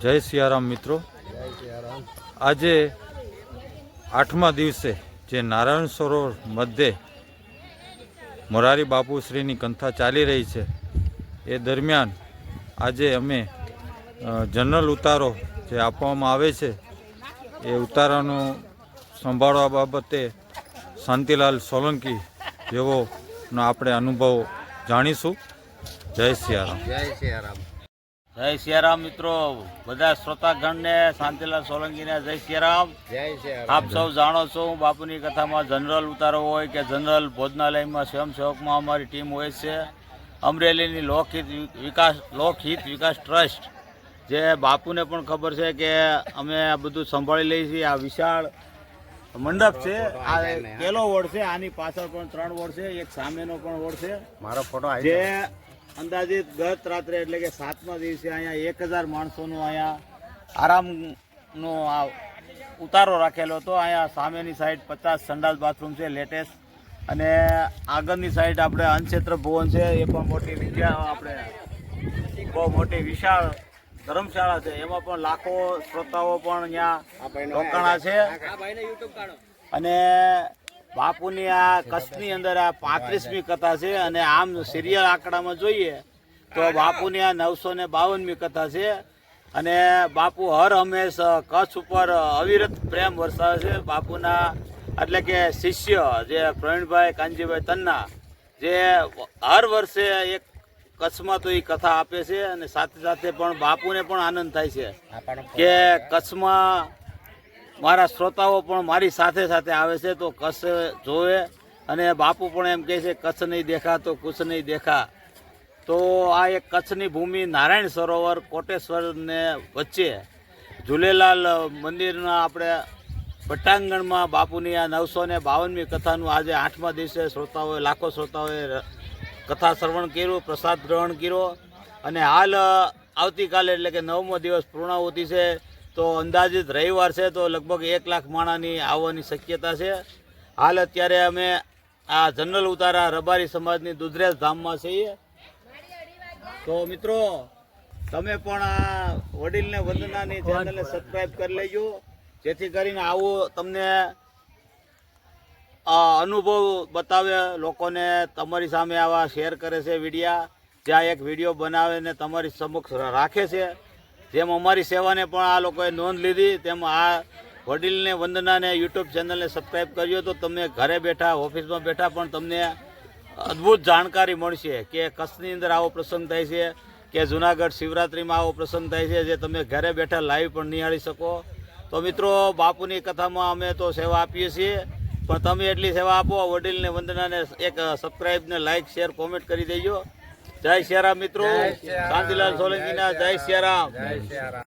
જય સિયારામ મિત્રો, આજે 8મા દિવસે જે નારાયણ સરોવર મધ્યે મોરારી બાપુશ્રીની કંથા ચાલી રહી છે એ દરમિયાન આજે અમે જનરલ ઉતારો જે આપવામાં આવે છે એ ઉતારાનું સંભાળવા બાબતે શાંતિલાલ સોલંકી જેવોનો આપણે અનુભવ જાણીશું. જય સિયારામ. જય સિયારામ. જય સિયારામ મિત્રો, બધા શ્રોતાગણને શાંતિલાલ સોલંકીને જય સિયારામ. જય સિયારામ. આપ સૌ જાણો છો, હું બાપુની કથામાં જનરલ ઉતારો હોય કે જનરલ ભોજનાલયમાં સ્વયંસેવકમાં અમારી ટીમ હોય છે. અમરેલીની લોકહિત વિકાસ ટ્રસ્ટ, જે બાપુને પણ ખબર છે કે અમે આ બધું સંભાળી લઈએ છીએ. આ વિશાળ મંડપ છે, આ પહેલો વોર્ડ છે, આની પાછળ પણ 3 વોર્ડ છે, એક સામેનો પણ વોર્ડ છે. મારો ફોટો જે અંદાજિત ગત રાત્રે એટલે કે 7મા દિવસે અહીંયા 1000 માણસોનું અહીંયા આરામનો આ ઉતારો રાખેલો હતો. અહીંયા સામેની સાઈડ 50 સંડાસ બાથરૂમ છે લેટેસ્ટ, અને આગળની સાઈડ આપણે અન્નક્ષેત્ર ભવન છે, એ પણ મોટી આપણે બહુ મોટી વિશાળ ધર્મશાળા છે. એમાં પણ લાખો શ્રોતાઓ પણ અહીંયા રોકાણા છે. અને બાપુની આ કચ્છની અંદર આ 35મી કથા છે, અને આમ સિરિયલ આંકડામાં જોઈએ તો બાપુની આ 952મી કથા છે. અને બાપુ હર હંમેશ કચ્છ ઉપર અવિરત પ્રેમ વરસાવે છે. બાપુના એટલે કે શિષ્ય જે પ્રવીણભાઈ કાનજીભાઈ તન્ના, જે હર વર્ષે એક કચ્છમાં તો એ કથા આપે છે, અને સાથે સાથે પણ બાપુને પણ આનંદ થાય છે કે કચ્છમાં મારા શ્રોતાઓ પણ મારી સાથે સાથે આવે છે તો કચ્છ જોવે. અને બાપુ પણ એમ કહે છે, કચ્છ નહીં દેખા તો કુછ નહીં દેખા. તો આ એક કચ્છની ભૂમિ નારાયણ સરોવર કોટેશ્વરને વચ્ચે ઝૂલેલાલ મંદિરના આપણે પટ્ટાંગણમાં બાપુની આ 952મી કથાનું આજે 8મા દિવસે શ્રોતાઓએ લાખો શ્રોતાઓએ કથા શ્રવણ કર્યું, પ્રસાદ ગ્રહણ કર્યો. અને હાલ આવતીકાલે એટલે કે 9મો દિવસ પૂર્ણાહુતિ છે, તો અંદાજિત રવિવાર છે, તો લગભગ 1 લાખ માણસની આવવાની શક્યતા છે. હાલ અત્યારે અમે આ જનરલ ઉતારા રબારી સમાજની દુધરેજ ધામમાં છીએ. તો મિત્રો, તમે પણ આ વડીલને વંદનાની ચેનલને સબસ્ક્રાઈબ કરી લેજો, જેથી કરીને આવો તમને અનુભવ બતાવે લોકોને. તમારી સામે આવા શેર કરે છે વિડીયા, જ્યાં એક વિડીયો બનાવે ને તમારી સમક્ષ રાખે છે. જેમ અમારી સેવાને પણ આ લોકોએ નોંધ લીધી, તેમ આ વડીલને વંદનાને યુટ્યુબ ચેનલને સબસ્ક્રાઈબ કર્યો તો તમે ઘરે બેઠા ઓફિસમાં બેઠા પણ તમને અદ્ભુત જાણકારી મળશે કે કચ્છની અંદર આવો પ્રસંગ થાય છે, કે જૂનાગઢ શિવરાત્રિમાં આવો પ્રસંગ થાય છે, જે તમે ઘરે બેઠા લાઈવ પણ નિહાળી શકો. તો મિત્રો, બાપુની કથામાં અમે તો સેવા આપીએ છીએ, પણ તમે એટલી સેવા આપો. વડીલને વંદનાને એક સબસ્ક્રાઈબ ને લાઈક શેર કોમેન્ટ કરી દેજો. જય સિયારામ મિત્રો, શાંતિલાલ સોલંકીના જય સિયારામ.